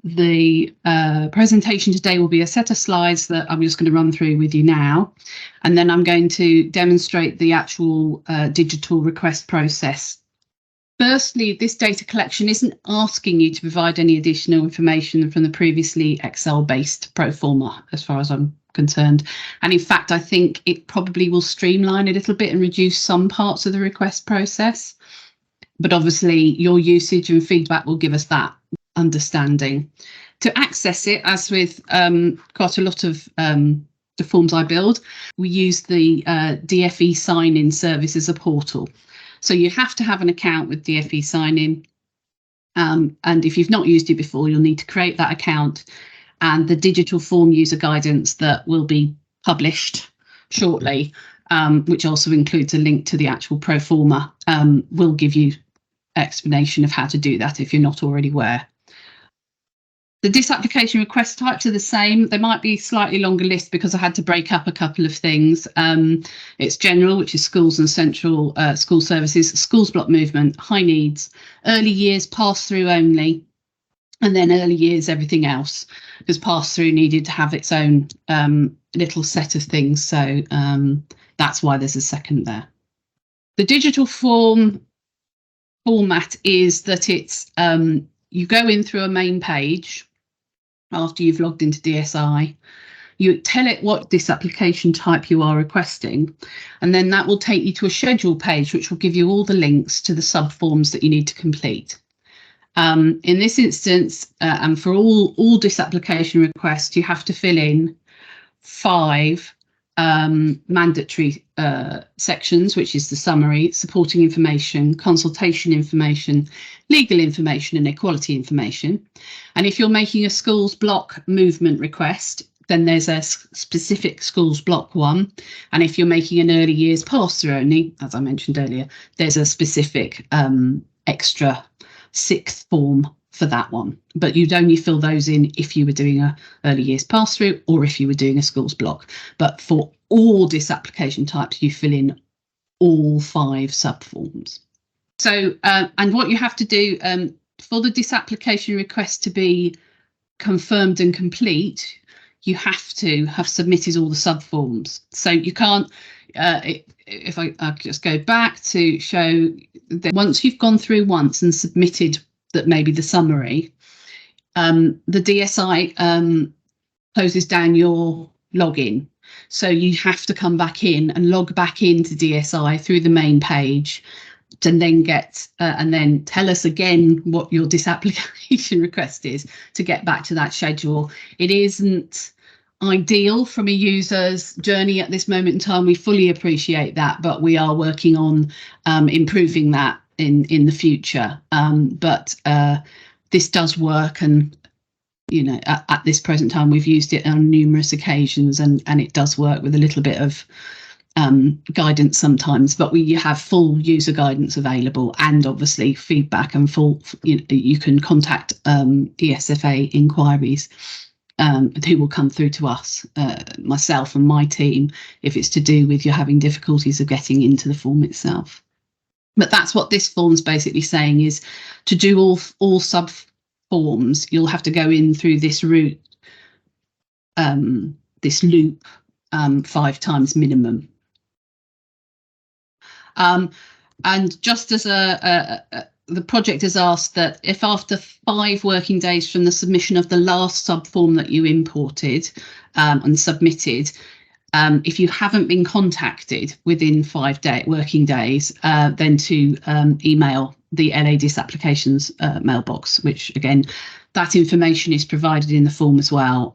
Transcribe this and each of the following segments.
The presentation today will be a set of slides that I'm just going to run through with you now, and then I'm going to demonstrate the actual digital request process. Firstly, this data collection isn't asking you to provide any additional information from the previously Excel-based proforma, as far as I'm concerned. And in fact, I think it probably will streamline a little bit and reduce some parts of the request process. But obviously, your usage and feedback will give us that understanding. To access it, as with quite a lot of the forms I build, we use the DFE sign-in service as a portal. So you have to have an account with DFE sign-in, and if you've not used it before, you'll need to create that account, and the digital form user guidance that will be published shortly, which also includes a link to the actual proforma, will give you explanation of how to do that if you're not already aware. The disapplication request types are the same. They might be slightly longer list because I had to break up a couple of things. It's general, which is schools and central school services, schools block movement, high needs, early years pass through only, and then early years everything else, because pass through needed to have its own little set of things. So that's why there's a second there. The digital form format is that it's you go in through a main page after you've logged into DSI, you tell it what disapplication type you are requesting, and then that will take you to a schedule page, which will give you all the links to the subforms that you need to complete. In this instance, and for all disapplication requests, you have to fill in 5 mandatory sections, which is the summary, supporting information, consultation information, legal information, and equality information. And if you're making a schools block movement request, then there's a specific schools block one. And if you're making an early years pass through only, as I mentioned earlier, there's a specific extra 6th form for that one. But you'd only fill those in if you were doing a early years pass through or if you were doing a schools block. But for all disapplication types, you fill in all 5 subforms. So and what you have to do for the disapplication request to be confirmed and complete, you have to have submitted all the subforms. So you can't, if I just go back to show that once you've gone through once and submitted that maybe the summary, the DSI closes down your login. So you have to come back in and log back into DSI through the main page to then get and then tell us again what your disapplication request is to get back to that schedule. It isn't ideal from a user's journey at this moment in time. We fully appreciate that, but we are working on improving that in the future. But this does work, and you know, at this present time, we've used it on numerous occasions, and it does work with a little bit of guidance sometimes. But we have full user guidance available, and obviously feedback and full. You can contact ESFA inquiries, who will come through to us, myself and my team, if it's to do with you're having difficulties of getting into the form itself. But that's what this form's basically saying, is to do all sub forms, you'll have to go in through this route, this loop, 5 times minimum. And just as the project has asked that if after 5 working days from the submission of the last subform that you imported and submitted, if you haven't been contacted within 5 working days, then to email the LA Disapplications mailbox, which again, that information is provided in the form as well,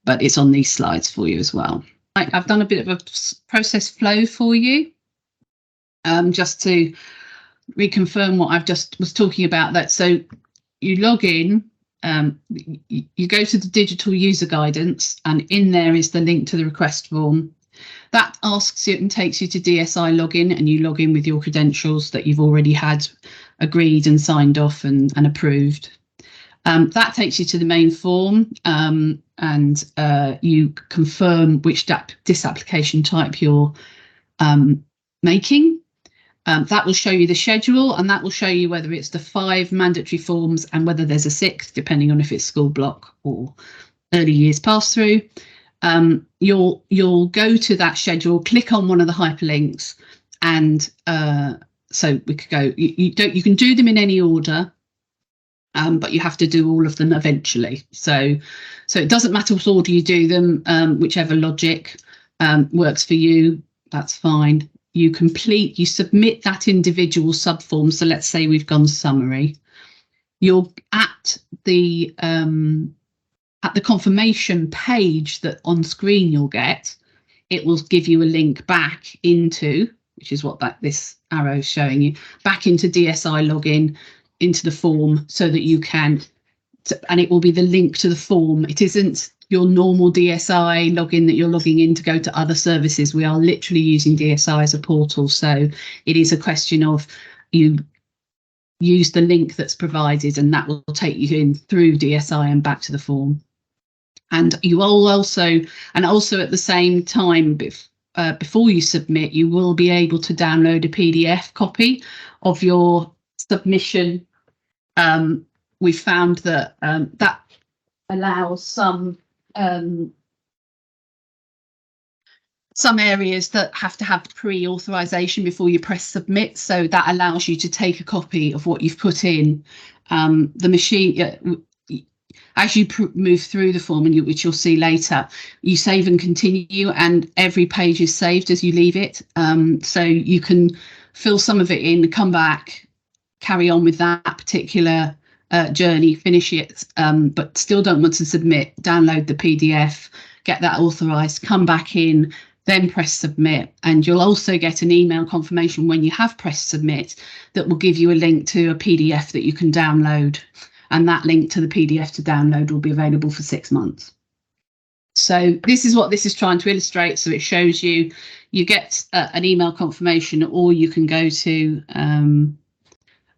but it's on these slides for you as well. I've done a bit of a process flow for you, just to reconfirm what I've just was talking about. That so you log in, you go to the digital user guidance, and in there is the link to the request form. That asks you and takes you to DSI login, and you log in with your credentials that you've already had agreed and signed off and approved. That takes you to the main form, and you confirm which disapplication type you're making. That will show you the schedule, and that will show you whether it's the 5 mandatory forms and whether there's a 6th, depending on if it's school block or early years pass through. You'll go to that schedule, click on one of the hyperlinks, and so we could go. You can do them in any order, but you have to do all of them eventually. So it doesn't matter what order you do them, whichever logic works for you. That's fine. You submit that individual subform. So let's say we've gone summary. You're at the confirmation page that on screen you'll get. It will give you a link back into, which is what this arrow is showing you, back into DSI login, into the form, so that you can, and it will be the link to the form. It isn't your normal DSI login that you're logging in to go to other services. We are literally using DSI as a portal. So it is a question of you use the link that's provided, and that will take you in through DSI and back to the form. And you will also at the same time, before you submit, you will be able to download a PDF copy of your submission. We found that that allows some areas that have to have pre-authorization before you press submit. So that allows you to take a copy of what you've put in. The machine, as you move through the form, and which you'll see later, you save and continue, and every page is saved as you leave it. So you can fill some of it in, come back, carry on with that particular journey, finish it, but still don't want to submit, download the PDF, get that authorized, come back in, then press submit. And you'll also get an email confirmation when you have pressed submit that will give you a link to a PDF that you can download. And that link to the PDF to download will be available for 6 months. So this is what this is trying to illustrate. So it shows you get an email confirmation, or you can go to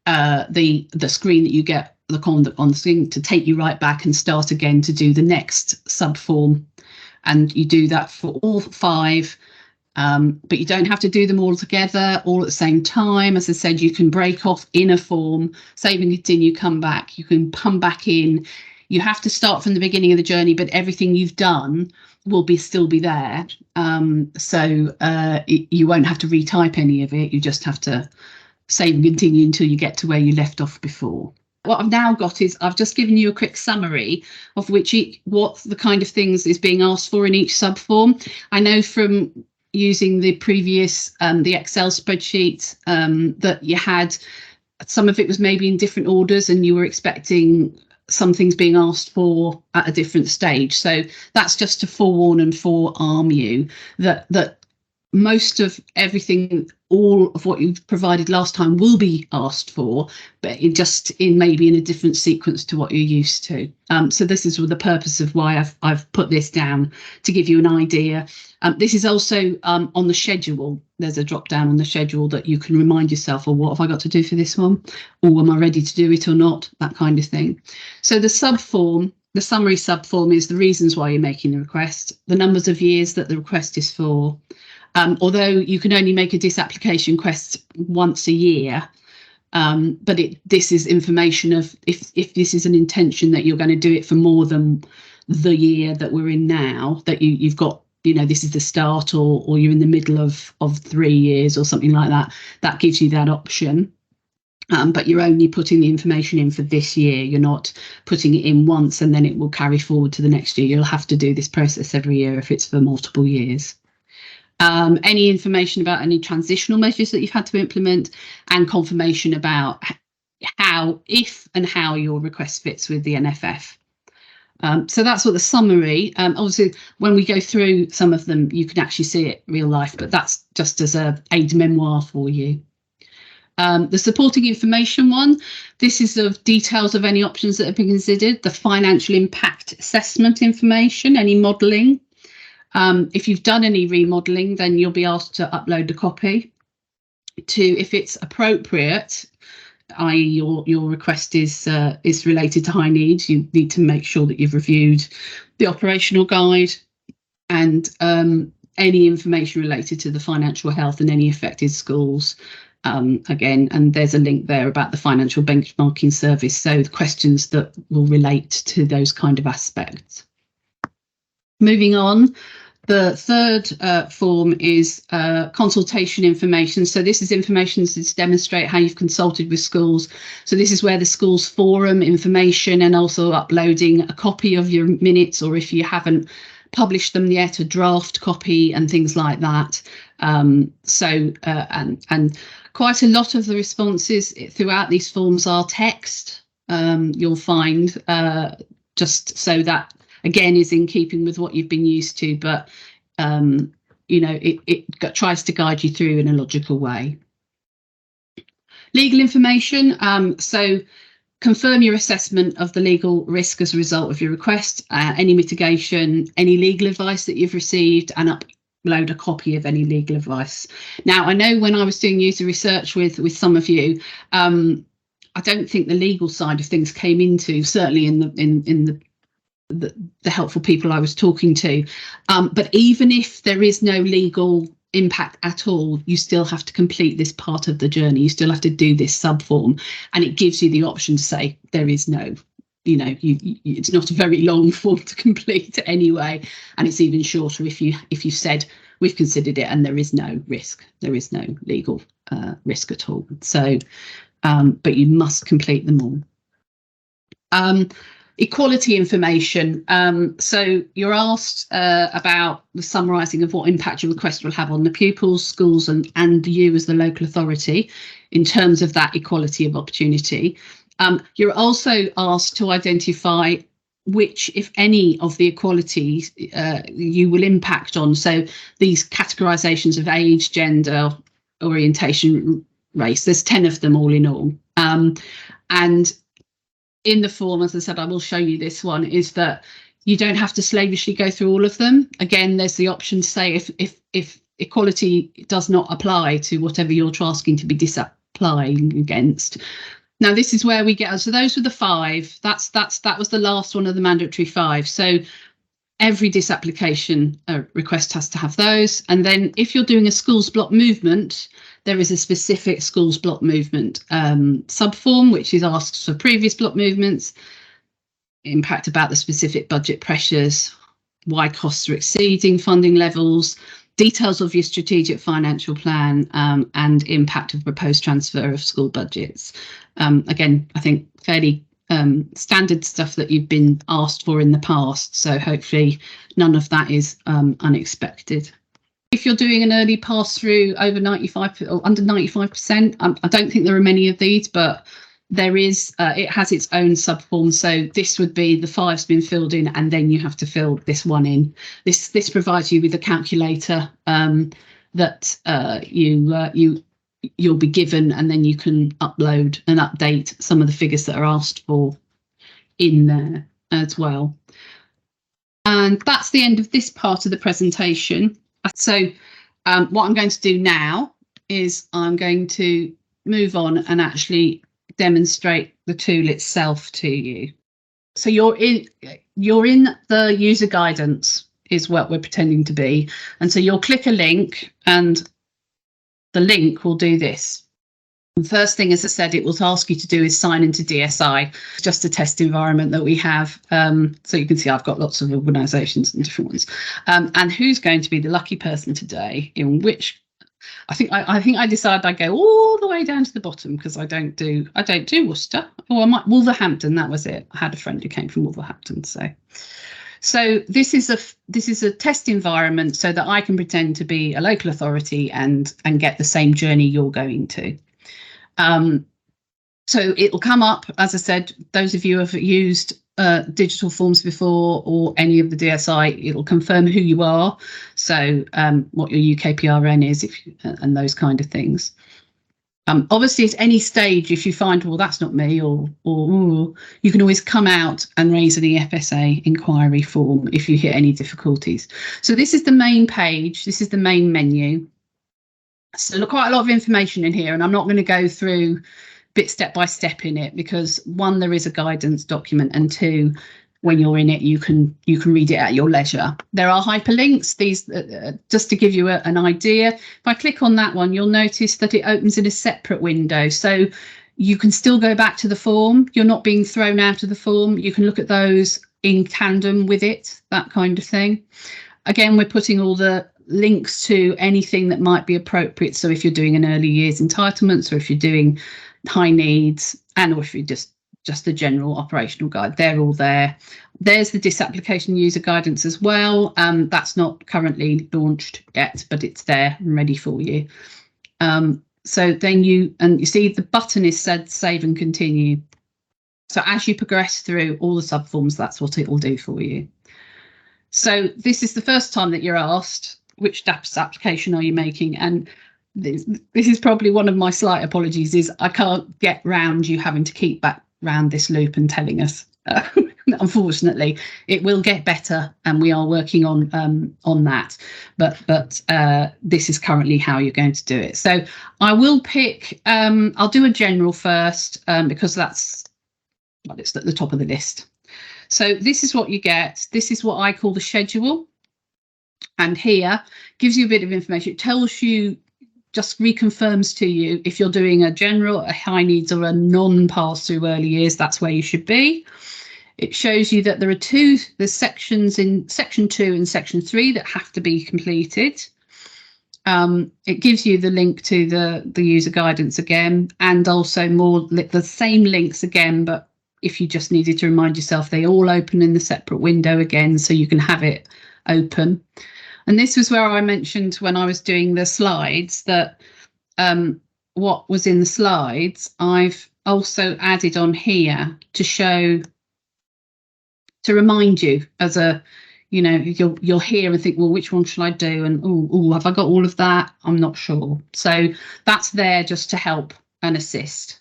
the screen that you get on the screen to take you right back and start again to do the next sub form. And you do that for all 5. But you don't have to do them all together, all at the same time. As I said, you can break off in a form, save and continue, come back. You can come back in. You have to start from the beginning of the journey, but everything you've done will still be there. So you won't have to retype any of it. You just have to save and continue until you get to where you left off before. What I've now got is I've just given you a quick summary of what the kind of things is being asked for in each subform. I know from using the previous the Excel spreadsheet that you had, some of it was maybe in different orders, and you were expecting some things being asked for at a different stage. So that's just to forewarn and forearm you that most of everything, all of what you've provided last time will be asked for, but maybe in a different sequence to what you're used to. So this is the purpose of why I've put this down, to give you an idea. This is also on the schedule. There's a drop down on the schedule that you can remind yourself, what have I got to do for this one? Or am I ready to do it or not? That kind of thing. So the subform, the summary subform, is the reasons why you're making the request, the numbers of years that the request is for. Although you can only make a disapplication request once a year, but this is information of if this is an intention that you're going to do it for more than the year that we're in now, that you've got, this is the start, or you're in the middle of 3 years or something like that, that gives you that option. But you're only putting the information in for this year. You're not putting it in once and then it will carry forward to the next year. You'll have to do this process every year if it's for multiple years. Any information about any transitional measures that you've had to implement, and confirmation about if and how your request fits with the NFF. So that's what the summary. Obviously, when we go through some of them, you can actually see it real life, but that's just as a aide memoir for you. The supporting information one, this is of details of any options that have been considered, the financial impact assessment information, any modelling. If you've done any remodelling, then you'll be asked to upload a copy. If it's appropriate, i.e. your request is related to high needs, you need to make sure that you've reviewed the operational guide and any information related to the financial health and any affected schools. again, and there's a link there about the financial benchmarking service, so the questions that will relate to those kind of aspects. Moving on, the third form is consultation information. So this is information to demonstrate how you've consulted with schools. So this is where the schools forum information, and also uploading a copy of your minutes, or if you haven't published them yet, a draft copy and things like that. And quite a lot of the responses throughout these forms are text, you'll find, just so that again is in keeping with what you've been used to, but you know, it tries to guide you through in a logical way. Legal information, so confirm your assessment of the legal risk as a result of your request, any mitigation, any legal advice that you've received, and upload a copy of any legal advice. Now, I know when I was doing user research with some of you, I don't think the legal side of things came into, certainly in the helpful people I was talking to, but even if there is no legal impact at all, you still have to complete this part of the journey. You still have to do this sub form, and it gives you the option to say there is no, you know, it's not a very long form to complete anyway, and it's even shorter if you said we've considered it and there is no risk, there is no legal risk at all. So but you must complete them all. Equality information. So you're asked about the summarising of what impact your request will have on the pupils, schools, and you as the local authority in terms of that equality of opportunity. You're also asked to identify which, if any, of the equalities you will impact on. So these categorisations of age, gender, orientation, race. There's 10 of them all in all. And in the form, as I said, I will show you this one, is that you don't have to slavishly go through all of them. Again, there's the option to say if equality does not apply to whatever you're asking to be disapplying against. Now, this is where we get, so those were the 5. That was the last one of the mandatory 5. So every disapplication request has to have those. And then if you're doing a schools block movement, there is a specific schools block movement subform, which is asked for previous block movements, impact about the specific budget pressures, why costs are exceeding funding levels, details of your strategic financial plan, and impact of proposed transfer of school budgets. Again, I think fairly standard stuff that you've been asked for in the past, so hopefully none of that is unexpected. If you're doing an early pass through over 95 or under 95%, I don't think there are many of these, but there is, it has its own subform. So this would be the 5's been filled in, and then you have to fill this one in. This provides you with a calculator that you'll be given, and then you can upload and update some of the figures that are asked for in there as well. And that's the end of this part of the presentation. So what I'm going to do now is I'm going to move on and actually demonstrate the tool itself to you. So you're in the user guidance is what we're pretending to be. And so you'll click a link, and the link will do this. The first thing, as I said, it will ask you to do is sign into DSI. It's just a test environment that we have. So you can see I've got lots of organisations and different ones. And who's going to be the lucky person today? In which I think I decided I'd go all the way down to the bottom, because I don't do Worcester. Or I might Wolverhampton. That was it. I had a friend who came from Wolverhampton. So this is a test environment so that I can pretend to be a local authority and get the same journey you're going to. So it will come up, as I said, those of you who have used digital forms before or any of the DSI, it'll confirm who you are. So what your UKPRN is, and those kind of things. Obviously, at any stage, if you find, well, that's not me, or you can always come out and raise an EFSA inquiry form if you hit any difficulties. So this is the main page. This is the main menu. So look, quite a lot of information in here, and I'm not going to go through bit step by step in it, because 1, there is a guidance document, and 2, when you're in it, you can read it at your leisure. There are hyperlinks. These just to give you an idea. If I click on that one, you'll notice that it opens in a separate window. So you can still go back to the form. You're not being thrown out of the form. You can look at those in tandem with it, that kind of thing. Again, we're putting all the links to anything that might be appropriate. So if you're doing an early years entitlements, or if you're doing high needs, and or if you're just a general operational guide, they're all there. There's the disapplication user guidance as well. That's not currently launched yet, but it's there and ready for you. So then you see the button is said save and continue. So as you progress through all the subforms, that's what it will do for you. So this is the first time that you're asked, which DAPS application are you making? And this is probably one of my slight apologies, is I can't get round you having to keep back round this loop and telling us. Unfortunately, it will get better, and we are working on that. But this is currently how you're going to do it. So I will pick. I'll do a general first because it's at the top of the list. So this is what you get. This is what I call the schedule, and here gives you a bit of information. It tells you, just reconfirms to you if you're doing a general, a high needs, or a non-pass-through early years, that's where you should be. It shows you that there's sections in section 2 and section 3 that have to be completed. It gives you the link to the user guidance again, and also the same links again, but if you just needed to remind yourself, they all open in the separate window again, so you can have it open. And this was where I mentioned when I was doing the slides that what was in the slides, I've also added on here to remind you as a, you'll hear and think, well, which one should I do? And oh, have I got all of that? I'm not sure. So that's there just to help and assist,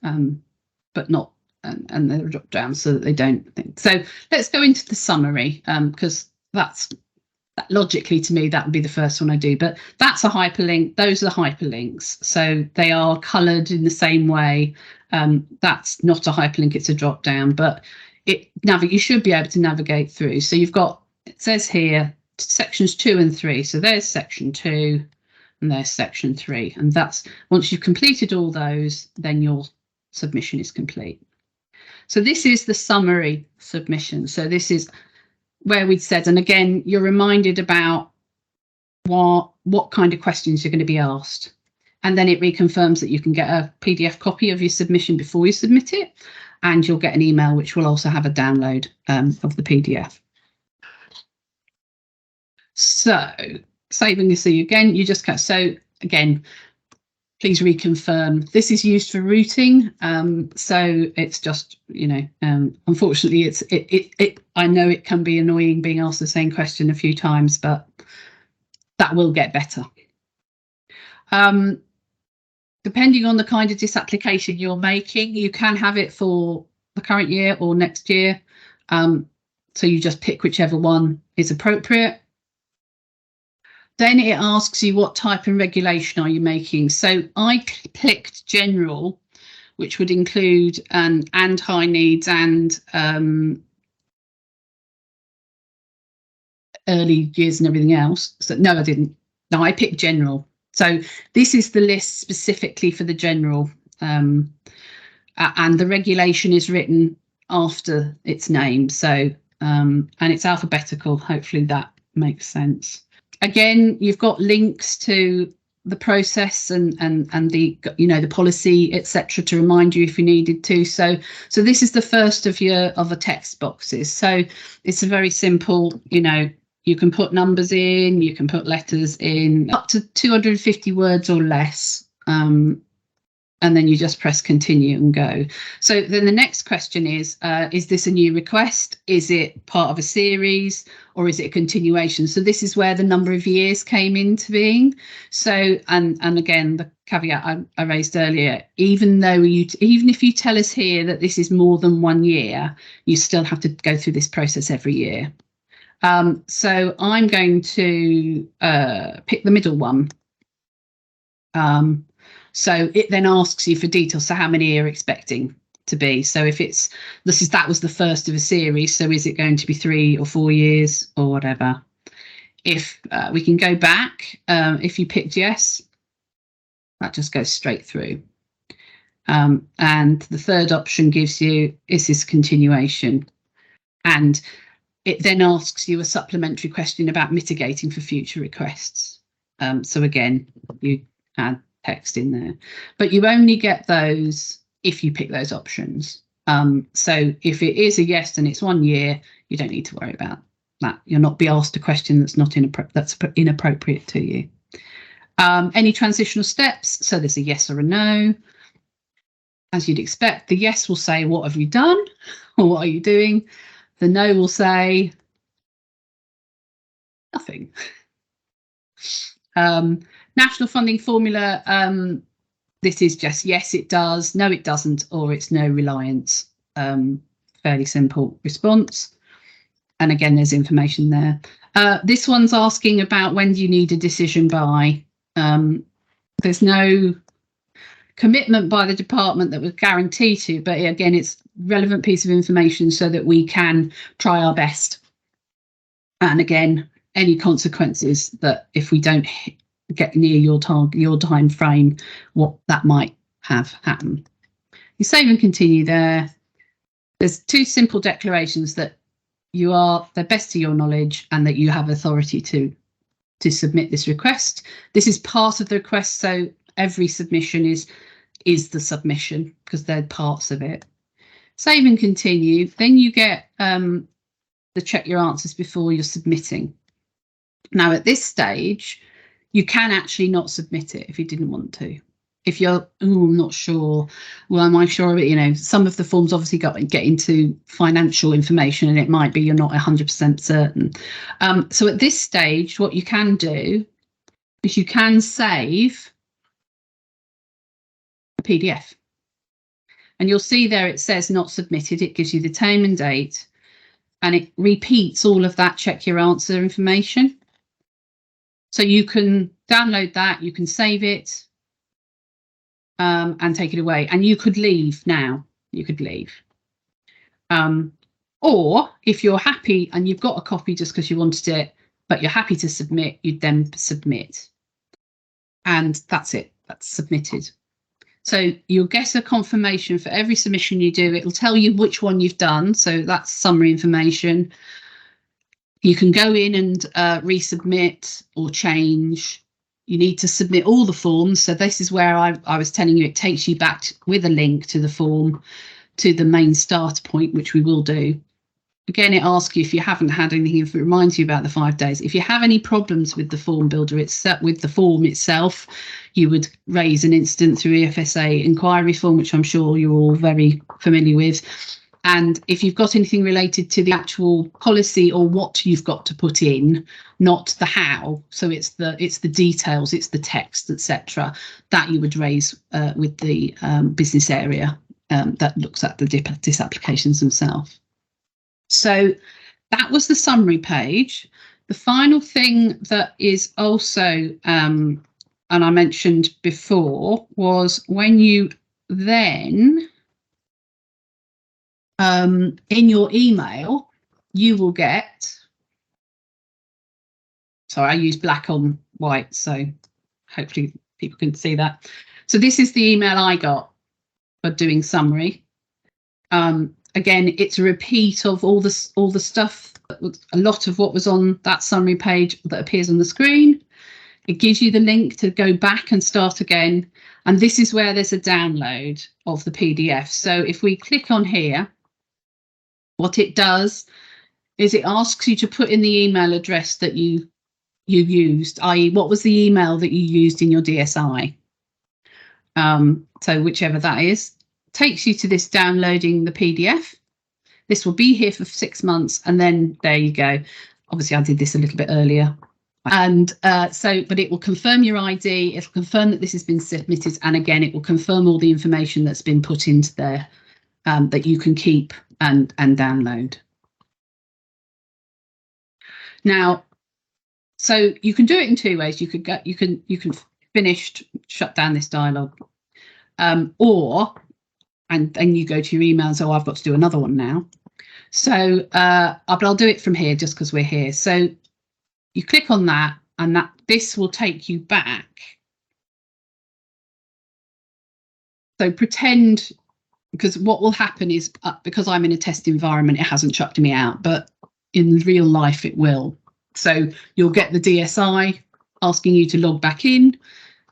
but not, and they're dropped down so that they don't think. So let's go into the summary, because logically to me that would be the first one I do, but that's a hyperlink. Those are the hyperlinks, so they are coloured in the same way. That's not a hyperlink, it's a drop down, but you should be able to navigate through. So you've got, it says here sections 2 and 3, so there's section 2 and there's section 3, and that's, once you've completed all those, then your submission is complete. So this is the summary submission. So this is where we'd said, and again, you're reminded about what kind of questions you're going to be asked. And then it reconfirms that you can get a PDF copy of your submission before you submit it, and you'll get an email which will also have a download of the PDF. So saving this, again, you just so again, please reconfirm. This is used for routing, so it's just, unfortunately, I know it can be annoying being asked the same question a few times, but that will get better. Depending on the kind of disapplication you're making, you can have it for the current year or next year. So you just pick whichever one is appropriate. Then it asks you what type of regulation are you making. So I clicked general, which would include and high needs and early years and everything else. So no, I didn't. No, I picked general. So this is the list specifically for the general, and the regulation is written after its name. So and it's alphabetical. Hopefully that makes sense. Again, you've got links to the process and the the policy, etc., to remind you if you needed to. So this is the first of the text boxes. So it's a very simple, you can put numbers in, you can put letters in, up to 250 words or less, and then you just press continue and go. So then the next question is this a new request? Is it part of a series, or is it a continuation? So this is where the number of years came into being. So, and again, the caveat I raised earlier, even if you tell us here that this is more than 1 year, you still have to go through this process every year. So I'm going to pick the middle one. So it then asks you for details. So how many are you expecting? to be. So if that was the first of a series, so is it going to be 3 or 4 years or whatever? If we can go back, if you picked yes, that just goes straight through. And the third option gives you, is this continuation? And it then asks you a supplementary question about mitigating for future requests. So again, you add text in there, but you only get those if you pick those options. So if it is a yes and it's 1 year, you don't need to worry about that. You'll not be asked a question that's not inappropriate to you. Any transitional steps? So there's a yes or a no. As you'd expect, the yes will say, what have you done? Or what are you doing? The no will say nothing. National funding formula, this is just yes, it does, no, it doesn't, or it's no reliance. Fairly simple response. And again, there's information there. This one's asking about when do you need a decision by. There's no commitment by the department that was guaranteed to, but again, it's relevant piece of information so that we can try our best. And again, any consequences that if we don't get near your target, your time frame, what that might have happen. You save and continue there. There's 2 simple declarations that you are the best to your knowledge and that you have authority to submit this request. This is part of the request, so every submission is the submission because they're parts of it. Save and continue. Then you get the check your answers before you're submitting. Now at this stage, you can actually not submit it if you didn't want to. If you're, I'm not sure, well, am I sure of it? You know, some of the forms obviously get into financial information and it might be you're not 100% certain. So at this stage, what you can do is you can save a PDF. And you'll see there it says not submitted. It gives you the time and date and it repeats all of that check your answer information. So you can download that, you can save it and take it away. And you could leave now, you could leave. Or if you're happy and you've got a copy just because you wanted it, but you're happy to submit, you'd then submit. And that's it, that's submitted. So you'll get a confirmation for every submission you do. It'll tell you which one you've done. So that's summary information. You can go in and resubmit or change. You need to submit all the forms. So this is where I was telling you it takes you back with a link to the form, to the main start point, which we will do. Again, it asks you if you haven't had anything, if it reminds you about the 5 days. If you have any problems with the form builder, with the form itself, you would raise an incident through EFSA inquiry form, which I'm sure you're all very familiar with. And if you've got anything related to the actual policy or what you've got to put in, not the how, so it's the details, it's the text, etc., that you would raise with the business area that looks at the disapplications themselves. So that was the summary page. The final thing that is also, and I mentioned before, was when you then in your email, you will get, sorry, I use black on white, so hopefully people can see that. So this is the email I got for doing summary. Again, it's a repeat of all the stuff, a lot of what was on that summary page that appears on the screen. It gives you the link to go back and start again. And this is where there's a download of the PDF. So if we click on here, what it does is it asks you to put in the email address that you used, i.e. what was the email that you used in your DSI. So whichever that is, takes you to this downloading the PDF. This will be here for 6 months and then there you go. Obviously I did this a little bit earlier. And but it will confirm your ID, it'll confirm that this has been submitted, and again it will confirm all the information that's been put into there that you can keep and download. Now, so you can do it in 2 ways. You can finish, shut down this dialogue, or and then you go to your email and say, oh, I've got to do another one now. So, but I'll do it from here just because we're here. So you click on that, and this will take you back. So pretend, because what will happen is, because I'm in a test environment, it hasn't chucked me out, but in real life it will. So you'll get the DSI asking you to log back in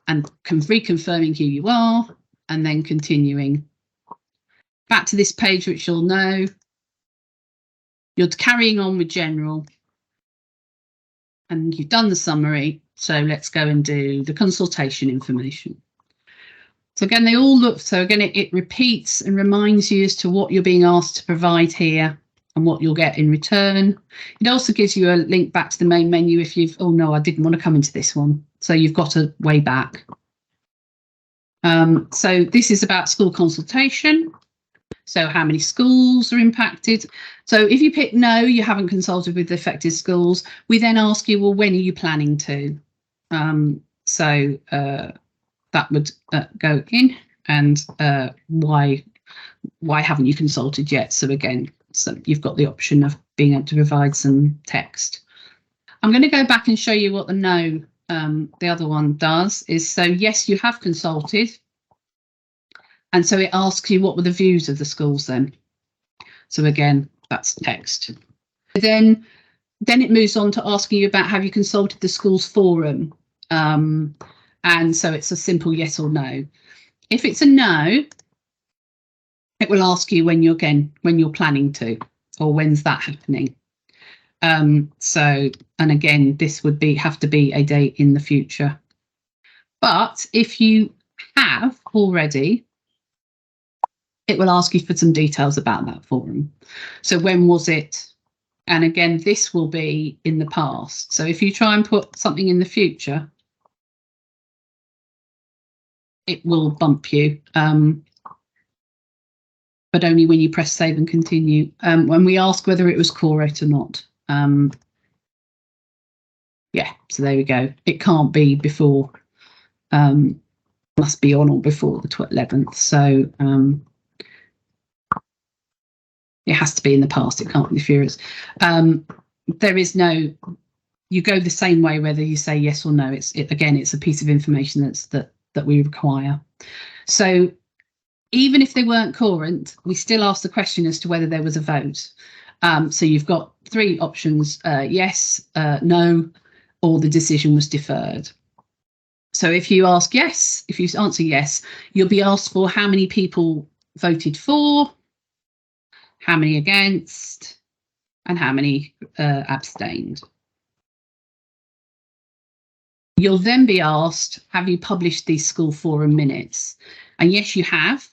and reconfirming who you are, and then continuing back to this page, which you'll know. You're carrying on with general, and you've done the summary. So let's go and do the consultation information. So again, they all look, so again, it repeats and reminds you as to what you're being asked to provide here and what you'll get in return. It also gives you a link back to the main menu if you've, oh no, I didn't want to come into this one. So you've got a way back. So this is about school consultation. So how many schools are impacted? So if you pick no, you haven't consulted with the affected schools, we then ask you, well, when are you planning to? That would go in, and why haven't you consulted yet? So again, so you've got the option of being able to provide some text. I'm going to go back and show you what the no, the other one does is, so yes, you have consulted. And so it asks you what were the views of the schools then. So again, that's text. Then it moves on to asking you about, have you consulted the school's forum? And so it's a simple yes or no. If it's a no, it will ask you when you're planning to, or when's that happening. And again, this would have to be a date in the future. But if you have already, it will ask you for some details about that forum. So when was it? And again, this will be in the past. So if you try and put something in the future, it will bump you, but only when you press save and continue. When we ask whether it was correct or not. Yeah, so there we go. It can't be before, must be on or before the 11th. So it has to be in the past. It can't be the furious. There is no, you go the same way whether you say yes or no. Again, it's a piece of information that we require. So even if they weren't current, we still ask the question as to whether there was a vote. So you've got three options, yes, no, or the decision was deferred. So if you ask yes, if you answer yes, you'll be asked for how many people voted for, how many against, and how many abstained. You'll then be asked, have you published these school forum minutes? And yes, you have,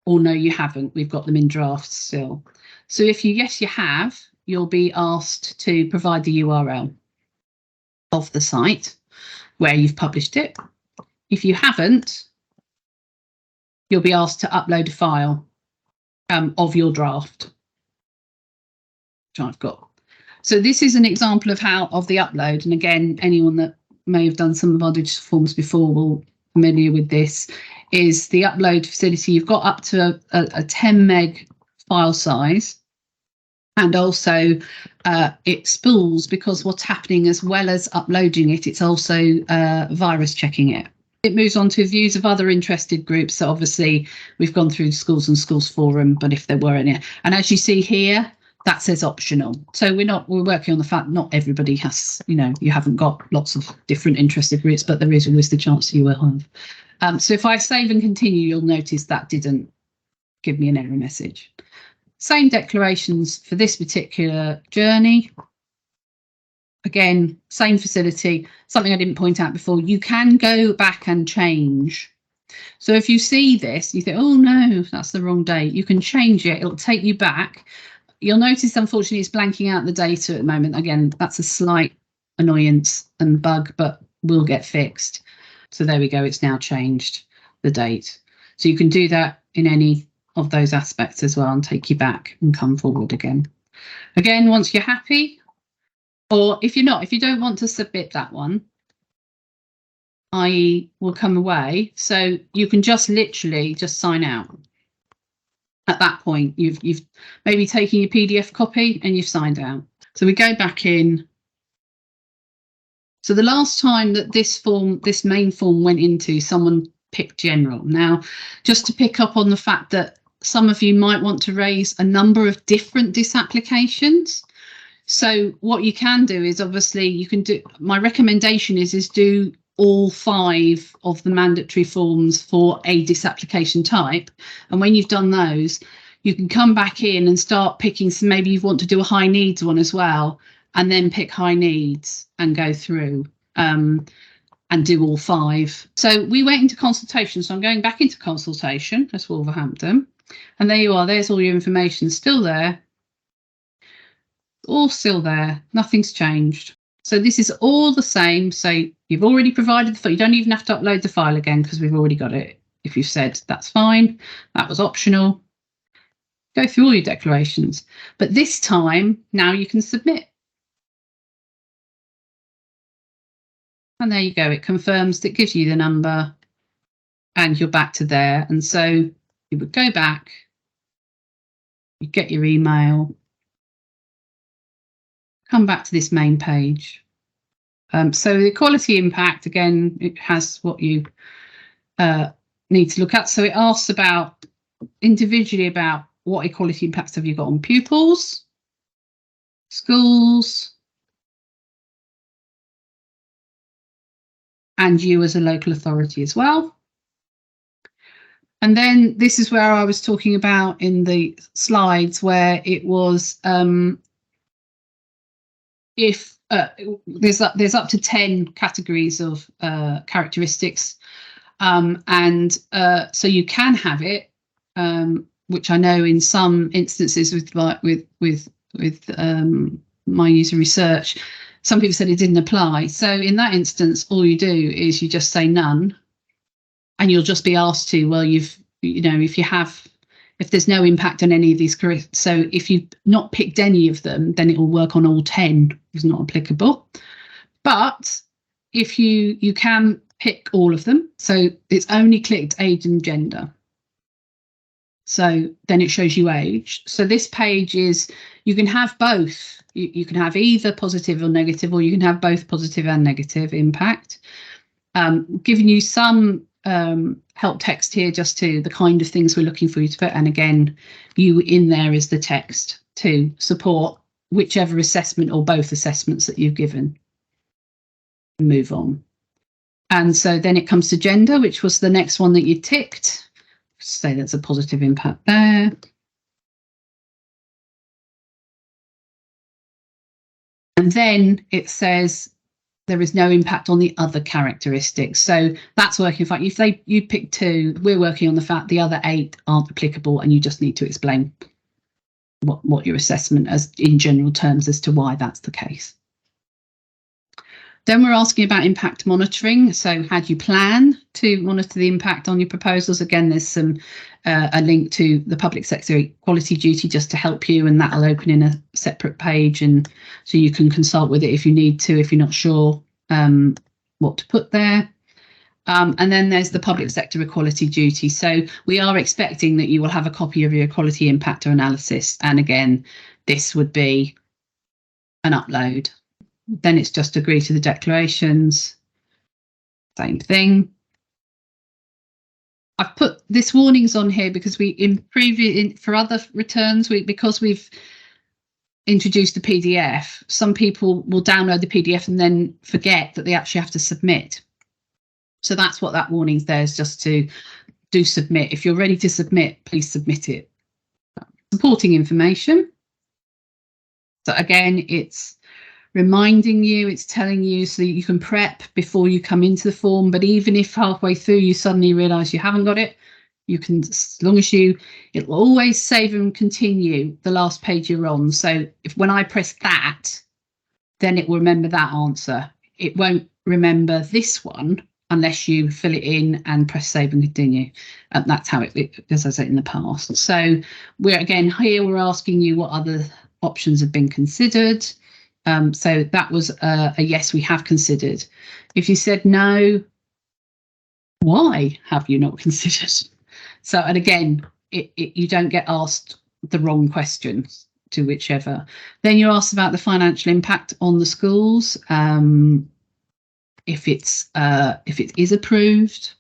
or no, you haven't. We've got them in drafts still. So if yes, you have, you'll be asked to provide the URL of the site where you've published it. If you haven't, you'll be asked to upload a file of your draft, which I've got. So this is an example of the upload. And again, anyone that may have done some of our digital forms before will be familiar with this, is the upload facility. You've got up to a 10 meg file size. And also it spools, because what's happening as well as uploading it, it's also virus checking it. It moves on to views of other interested groups. So obviously we've gone through schools and schools forum, but if there were any, and as you see here, that says optional. So we're working on the fact not everybody has, you haven't got lots of different interested groups, but there is always the chance you will have. So if I save and continue, you'll notice that didn't give me an error message. Same declarations for this particular journey. Again, same facility, something I didn't point out before. You can go back and change. So if you see this, you think, oh no, that's the wrong date. You can change it. It'll take you back. You'll notice, unfortunately, it's blanking out the data at the moment. Again, that's a slight annoyance and bug, but will get fixed. So there we go. It's now changed the date. So you can do that in any of those aspects as well and take you back and come forward again. Again, once you're happy, or if you don't want to submit that one, I will come away. So you can just literally just sign out. At that point, you've maybe taken your PDF copy and you've signed out. So we go back in. So the last time that this main form went into, someone picked general. Now, just to pick up on the fact that some of you might want to raise a number of different disapplications. So what you can do is, obviously, you can do, my recommendation is do all 5 of the mandatory forms for a disapplication type. And when you've done those, you can come back in and start picking some, maybe you want to do a high needs one as well, and then pick high needs and go through and do all 5. So we went into consultation. So I'm going back into consultation. That's Wolverhampton. And there you are. There's all your information still there. All still there. Nothing's changed. So this is all the same. So you've already provided the file. You don't even have to upload the file again because we've already got it. If you've said that's fine, that was optional. Go through all your declarations. But this time, now you can submit. And there you go. It confirms, it gives you the number and you're back to there. And so you would go back, you get your email, come back to this main page. So the equality impact, again, it has what you need to look at. So it asks about individually about what equality impacts have you got on pupils, schools, and you as a local authority as well. And then this is where I was talking about in the slides where it was if there's up to 10 categories of characteristics, and so you can have it, which I know in some instances with my user research, some people said it didn't apply. So in that instance, all you do is you just say none, and you'll just be asked to, well, if there's no impact on any of these, so if you've not picked any of them, then it will work on all 10. It's not applicable. But if you can pick all of them, so it's only clicked age and gender. So then it shows you age. So this page is, you can have both. You can have either positive or negative, or you can have both positive and negative impact. Giving you some help text here just to the kind of things we're looking for you to put. And again, you in there is the text to support whichever assessment or both assessments that you've given. Move on. And so then it comes to gender, which was the next one that you ticked. Say that's a positive impact there. And then it says there is no impact on the other characteristics. So that's working fine. If you pick 2, we're working on the fact the other 8 aren't applicable, and you just need to explain what your assessment as in general terms as to why that's the case. Then we're asking about impact monitoring. So how do you plan to monitor the impact on your proposals? Again, there's some a link to the public sector equality duty just to help you, and that'll open in a separate page, and so you can consult with it if you need to, if you're not sure what to put there. And then there's the public sector equality duty. So we are expecting that you will have a copy of your equality impact or analysis. And again, this would be an upload. Then it's just agree to the declarations. Same thing. I've put this warnings on here because for other returns, because we've introduced the PDF, some people will download the PDF and then forget that they actually have to submit. So that's what that warning's there, is just to do submit. If you're ready to submit, please submit it. Supporting information. So again, it's reminding you, it's telling you so that you can prep before you come into the form. But even if halfway through you suddenly realise you haven't got it, you can, as long as it will always save and continue the last page you're on. So if when I press that, then it will remember that answer. It won't remember this one unless you fill it in and press save and continue. And that's how it as I said in the past. So we're asking you what other options have been considered. So that was a yes, we have considered. If you said no, why have you not considered? So, and again, you don't get asked the wrong question to whichever. Then you're asked about the financial impact on the schools, if it is approved.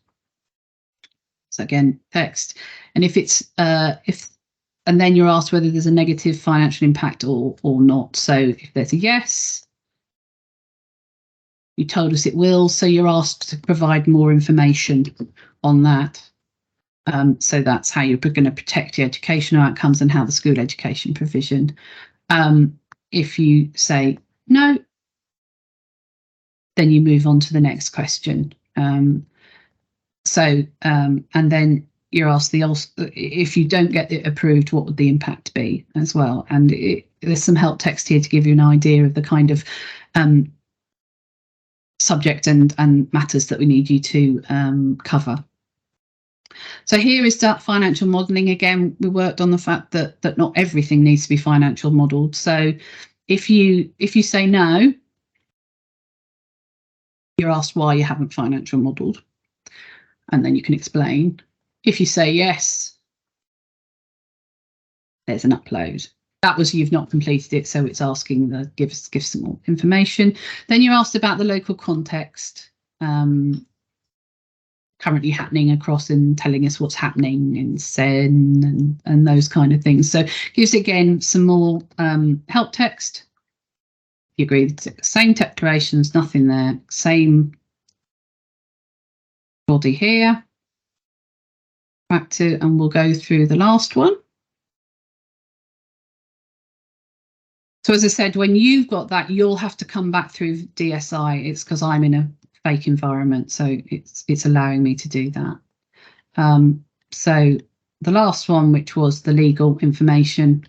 So again, text, and if it's and then you're asked whether there's a negative financial impact or not. So if there's a yes, you told us it will, so you're asked to provide more information on that. So that's how you're going to protect the educational outcomes and how the school education provision. If you say no, then you move on to the next question. And then you're asked if you don't get it approved, what would the impact be as well? And there's some help text here to give you an idea of the kind of subject and matters that we need you to cover. So here is that financial modelling. Again, we worked on the fact that not everything needs to be financial modelled. So if you say no, you're asked why you haven't financial modelled, and then you can explain. If you say yes, there's an upload. That was you've not completed it, so it's asking the give some more information. Then you're asked about the local context currently happening across and telling us what's happening in SEN and those kind of things. So gives again some more help text. You agree, same declarations, nothing there, same body here. Back to, and we'll go through the last one. So as I said, when you've got that, you'll have to come back through DSI. It's because I'm in a fake environment, so it's allowing me to do that. So the last one, which was the legal information.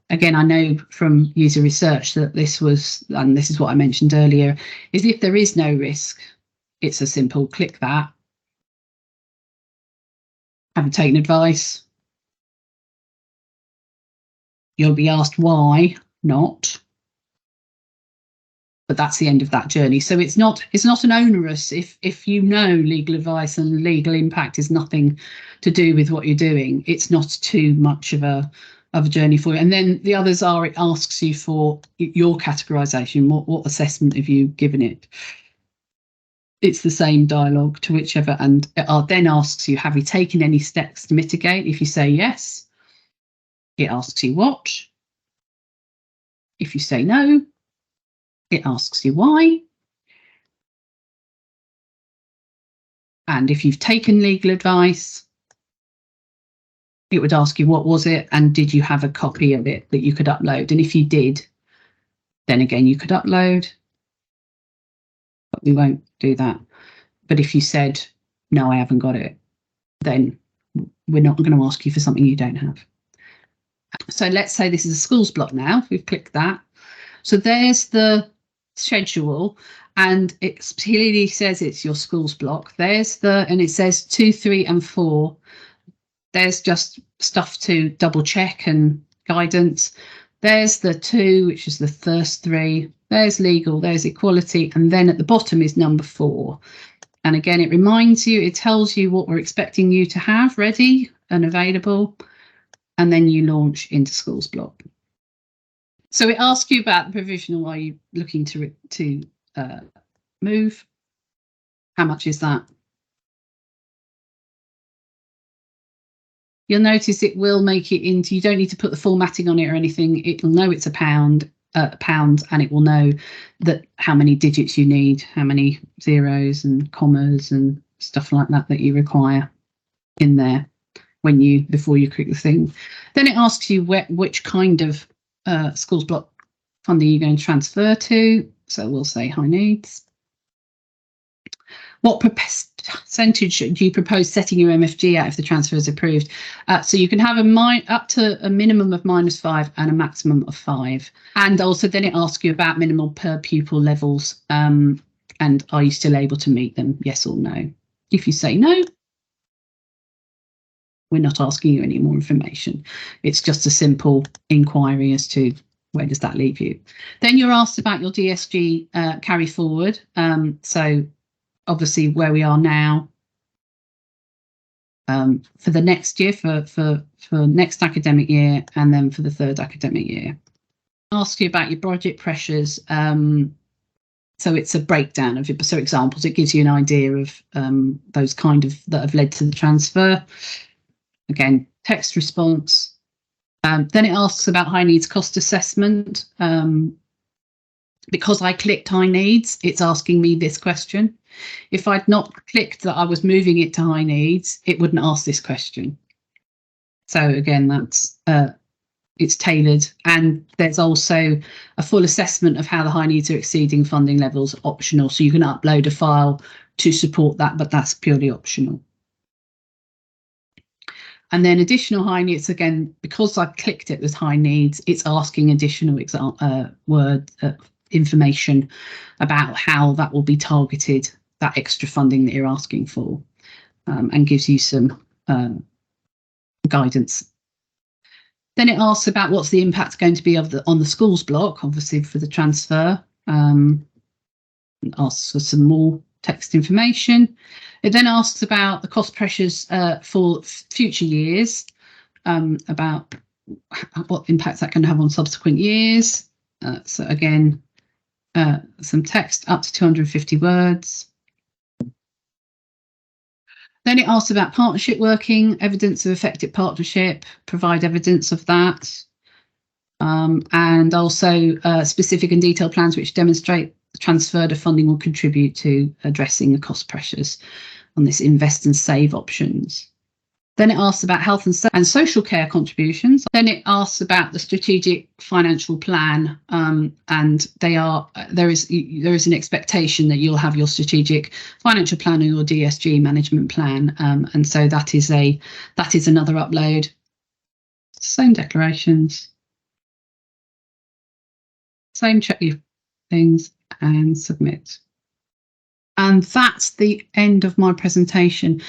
Again, I know from user research that this was, and this is what I mentioned earlier, is if there is no risk, it's a simple click that. Have you taken advice? You'll be asked why not, but that's the end of that journey. So it's not an onerous if you know legal advice and legal impact is nothing to do with what you're doing. It's not too much of a journey for you. And then the others are, it asks you for your categorization. What assessment have you given it? It's the same dialogue to whichever, and it then asks you, have you taken any steps to mitigate? If you say yes, it asks you what. If you say no, it asks you why. And if you've taken legal advice, it would ask you what was it and did you have a copy of it that you could upload? And if you did, then again, you could upload, but we won't do that. But if you said, no, I haven't got it, then we're not going to ask you for something you don't have. So let's say this is a schools block now. We've clicked that. So there's the schedule, and it clearly says it's your schools block. There's and it says 2, 3, and 4. There's just stuff to double check and guidance. There's the 2, which is the first 3. There's legal, there's equality, and then at the bottom is number 4. And again, it reminds you, it tells you what we're expecting you to have ready and available, and then you launch into schools block. So it asks you about the provisional. Are you looking to move? How much is that? You'll notice it will make it into, you don't need to put the formatting on it or anything. It'll know it's a pound, and it will know that how many digits you need, how many zeros and commas and stuff like that that you require in there before you click the thing. Then it asks you which kind of schools block funding you're going to transfer to. So we'll say high needs. What percentage do you propose setting your MFG at if the transfer is approved? So you can have up to a minimum of -5 and a maximum of 5. And also then it asks you about minimal per pupil levels, and are you still able to meet them, yes or no? If you say no, we're not asking you any more information. It's just a simple inquiry as to where does that leave you. Then you're asked about your DSG carry forward. So obviously where we are now, for the next year, for next academic year, and then for the third academic year. Ask you about your budget pressures. So it's a breakdown of it. So examples, it gives you an idea of those kind of that have led to the transfer. Again, text response. Then it asks about high needs cost assessment. Because I clicked high needs, it's asking me this question. If I'd not clicked that I was moving it to high needs, it wouldn't ask this question. So again, that's it's tailored, and there's also a full assessment of how the high needs are exceeding funding levels, optional. So you can upload a file to support that, but that's purely optional. And then additional high needs, again, because I clicked it with high needs, it's asking additional information about how that will be targeted, that extra funding that you're asking for, and gives you some guidance. Then it asks about what's the impact going to be on the schools block, obviously for the transfer. It asks for some more text information. It then asks about the cost pressures for future years, about what impact that can have on subsequent years. So again, some text up to 250 words. Then it asks about partnership working, evidence of effective partnership, provide evidence of that, and also specific and detailed plans which demonstrate the transfer of funding will contribute to addressing the cost pressures on this invest and save options. Then it asks about health and social care contributions. Then it asks about the strategic financial plan, and there is an expectation that you'll have your strategic financial plan or your DSG management plan, and so that is another upload. Same declarations, same check your things and submit. And that's the end of my presentation.